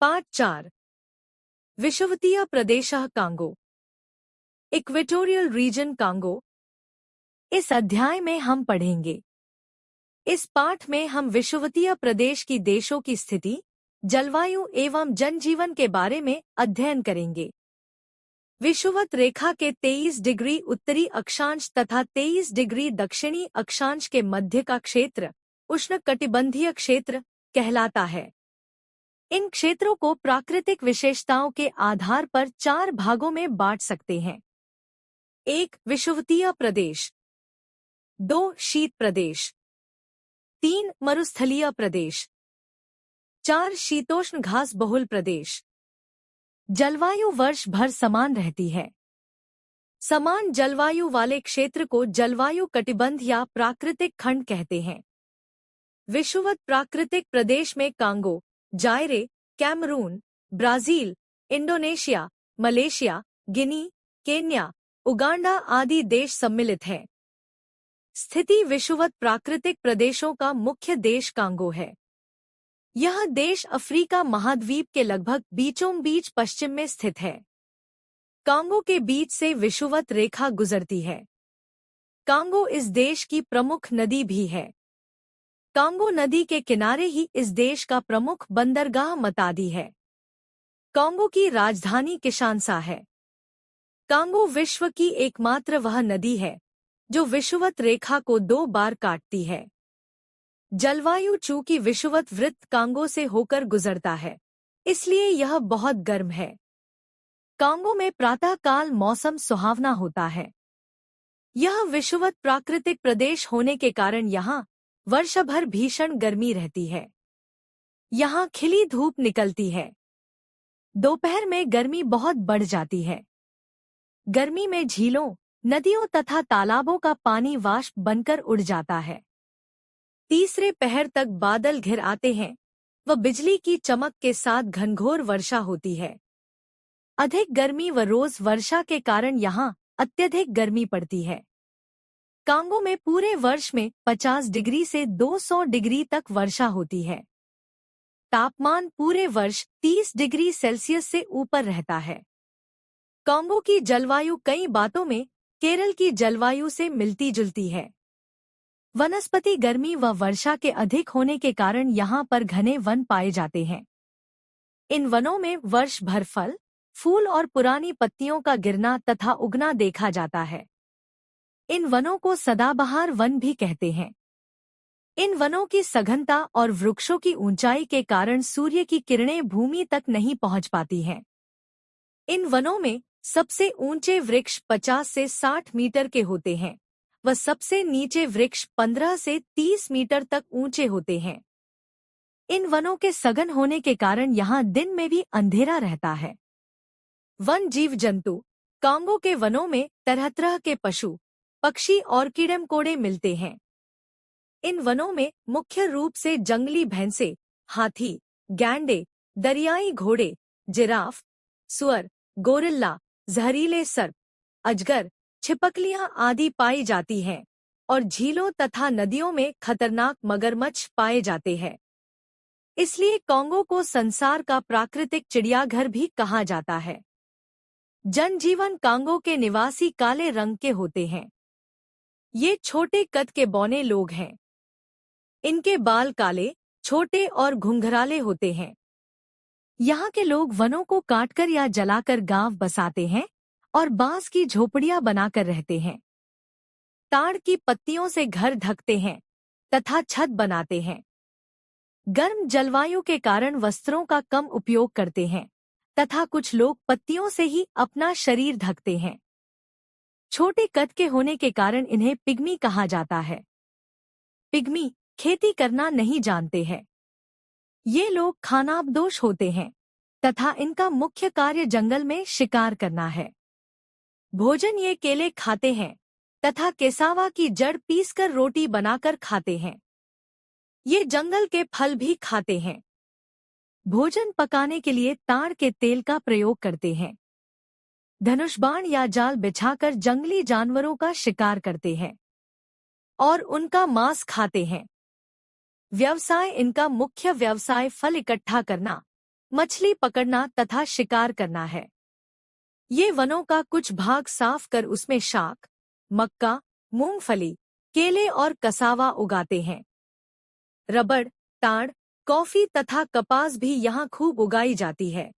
पाठ 4 विषुवतीय प्रदेशः Congo equatorial region Congo. इस अध्याय में हम पढ़ेंगे। इस पाठ में हम विषुवतीय प्रदेश की देशों की स्थिति, जलवायु एवं जनजीवन के बारे में अध्ययन करेंगे। विषुवत रेखा के 23 डिग्री उत्तरी अक्षांश तथा 23 डिग्री दक्षिणी अक्षांश के मध्य का क्षेत्र उष्णकटिबंधीय क्षेत्र कहलाता है। इन क्षेत्रों को प्राकृतिक विशेषताओं के आधार पर 4 भागों में बांट सकते हैं। 1 विषुवतीय प्रदेश, 2 शीत प्रदेश, 3 मरुस्थलीय प्रदेश, 4 शीतोष्ण घास बहुल प्रदेश। जलवायु वर्ष भर समान रहती है। समान जलवायु वाले क्षेत्र को जलवायु कटिबंध या प्राकृतिक खंड कहते हैं। विषुवत प्राकृतिक प्रदेश में Congo, Zaire, Cameroon, Brazil, Indonesia, Malaysia, Guinea, Kenya, Uganda आदि देश सम्मिलित हैं। स्थिति विषुवत प्राकृतिक प्रदेशों का मुख्य देश कांगो है। यह देश अफ्रीका महाद्वीप के लगभग बीचों बीच पश्चिम में स्थित है। कांगो के बीच से विषुवत रेखा गुजरती है। कांगो इस देश की प्रमुख नदी भी है। कांगो नदी के किनारे ही इस देश का प्रमुख बंदरगाह मतादी है। कांगो की राजधानी किशानसा है। कांगो विश्व की एकमात्र वह नदी है जो विषुवत रेखा को 2 बार काटती है। जलवायु चूंकि विषुवत वृत्त कांगो से होकर गुजरता है, इसलिए यह बहुत गर्म है। कांगो में प्रातःकाल मौसम सुहावना होता है। यह विषुवत प्राकृतिक प्रदेश होने के कारण यहाँ वर्ष भर भीषण गर्मी रहती है। यहाँ खिली धूप निकलती है। दोपहर में गर्मी बहुत बढ़ जाती है। गर्मी में झीलों, नदियों तथा तालाबों का पानी वाष्प बनकर उड़ जाता है। तीसरे पहर तक बादल घिर आते हैं व बिजली की चमक के साथ घनघोर वर्षा होती है। अधिक गर्मी व रोज वर्षा के कारण यहाँ अत्यधिक गर्मी पड़ती है। कांगो में पूरे वर्ष में 50 डिग्री से 200 डिग्री तक वर्षा होती है। तापमान पूरे वर्ष 30 डिग्री सेल्सियस से ऊपर रहता है। कांगो की जलवायु कई बातों में केरल की जलवायु से मिलती जुलती है। वनस्पति गर्मी व वर्षा के अधिक होने के कारण यहाँ पर घने वन पाए जाते हैं। इन वनों में वर्ष भर फल, फूल और पुरानी पत्तियों का गिरना तथा उगना देखा जाता है। इन वनों को सदाबहार वन भी कहते हैं। इन वनों की सघनता और वृक्षों की ऊंचाई के कारण सूर्य की किरणें भूमि तक नहीं पहुंच पाती हैं। इन वनों में सबसे ऊंचे वृक्ष 50 से 60 मीटर के होते हैं व सबसे नीचे वृक्ष 15 से 30 मीटर तक ऊंचे होते हैं। इन वनों के सघन होने के कारण यहाँ दिन में भी अंधेरा रहता है। वन जीव जंतु, कांगो के वनों में तरह तरह के पशु, पक्षी और कीड़े-मकोड़े मिलते हैं। इन वनों में मुख्य रूप से जंगली भैंसे, हाथी, गैंडे, दरियाई घोड़े, जिराफ, सुअर, गोरिल्ला, जहरीले सर्प, अजगर, छिपकलियां आदि पाई जाती हैं और झीलों तथा नदियों में खतरनाक मगरमच्छ पाए जाते हैं। इसलिए कांगो को संसार का प्राकृतिक चिड़ियाघर भी कहा जाता है। जनजीवन कांगो के निवासी काले रंग के होते हैं। ये छोटे कद के बौने लोग हैं। इनके बाल काले, छोटे और घुंघराले होते हैं। यहाँ के लोग वनों को काटकर या जलाकर गांव बसाते हैं और बांस की झोपड़ियां बनाकर रहते हैं। ताड़ की पत्तियों से घर ढकते हैं तथा छत बनाते हैं। गर्म जलवायु के कारण वस्त्रों का कम उपयोग करते हैं तथा कुछ लोग पत्तियों से ही अपना शरीर ढकते हैं। छोटे कद के होने के कारण इन्हें पिग्मी कहा जाता है। पिग्मी खेती करना नहीं जानते हैं। ये लोग खानाबदोश होते हैं तथा इनका मुख्य कार्य जंगल में शिकार करना है। भोजन ये केले खाते हैं तथा केसावा की जड़ पीसकर रोटी बनाकर खाते हैं। ये जंगल के फल भी खाते हैं। भोजन पकाने के लिए ताड़ के तेल का प्रयोग करते हैं। धनुष बाण या जाल बिछाकर जंगली जानवरों का शिकार करते हैं और उनका मांस खाते हैं। व्यवसाय इनका मुख्य व्यवसाय फल इकट्ठा करना, मछली पकड़ना तथा शिकार करना है। ये वनों का कुछ भाग साफ कर उसमें शाक, मक्का, मूंगफली, केले और कसावा उगाते हैं। रबड़, ताड़, कॉफी तथा कपास भी यहाँ खूब उगाई जाती है।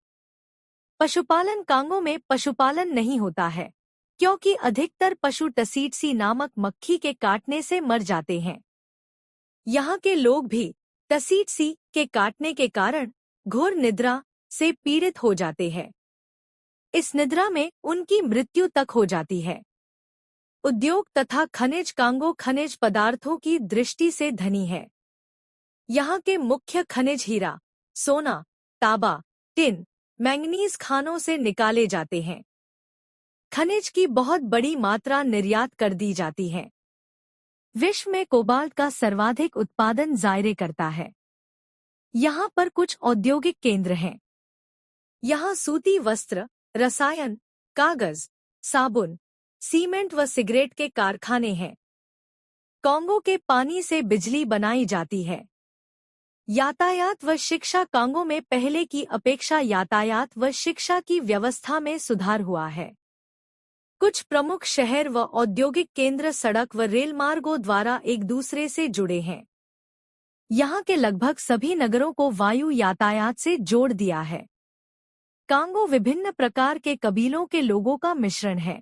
पशुपालन कांगो में पशुपालन नहीं होता है, क्योंकि अधिकतर पशु टसीटसी नामक मक्खी के काटने से मर जाते हैं। यहाँ के लोग भी टसीटसी के काटने के कारण घोर निद्रा से पीड़ित हो जाते हैं। इस निद्रा में उनकी मृत्यु तक हो जाती है। उद्योग तथा खनिज कांगो खनिज पदार्थों की दृष्टि से धनी है। यहाँ के मुख्य खनिज हीरा, सोना, तांबा, टिन, मैंगनीज खानों से निकाले जाते हैं। खनिज की बहुत बड़ी मात्रा निर्यात कर दी जाती है। विश्व में कोबाल्ट का सर्वाधिक उत्पादन जायरे करता है। यहाँ पर कुछ औद्योगिक केंद्र हैं। यहाँ सूती वस्त्र, रसायन, कागज, साबुन, सीमेंट व सिगरेट के कारखाने हैं। कांगो के पानी से बिजली बनाई जाती है। यातायात व शिक्षा कांगो में पहले की अपेक्षा यातायात व शिक्षा की व्यवस्था में सुधार हुआ है। कुछ प्रमुख शहर व औद्योगिक केंद्र सड़क व रेल मार्गों द्वारा एक दूसरे से जुड़े हैं। यहाँ के लगभग सभी नगरों को वायु यातायात से जोड़ दिया है। कांगो विभिन्न प्रकार के कबीलों के लोगों का मिश्रण है।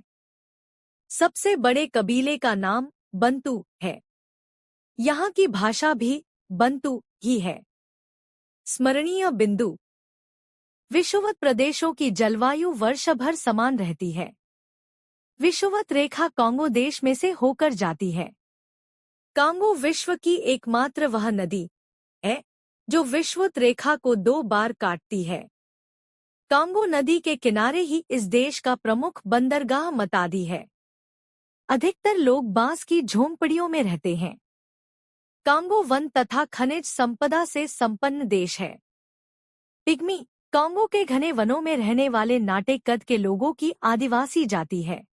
सबसे बड़े कबीले का नाम बंतू है। यहाँ की भाषा भी बंतू ही है। स्मरणीय बिंदु: विषुवत प्रदेशों की जलवायु वर्ष भर समान रहती है। विषुवत रेखा कांगो देश में से होकर जाती है। कांगो विश्व की एकमात्र वह नदी है जो विषुवत रेखा को 2 बार काटती है। कांगो नदी के किनारे ही इस देश का प्रमुख बंदरगाह मतादी है। अधिकतर लोग बांस की झोंपड़ियों में रहते हैं। कांगो वन तथा खनिज संपदा से संपन्न देश है। पिग्मी कांगो के घने वनों में रहने वाले नाटे कद के लोगों की आदिवासी जाति है।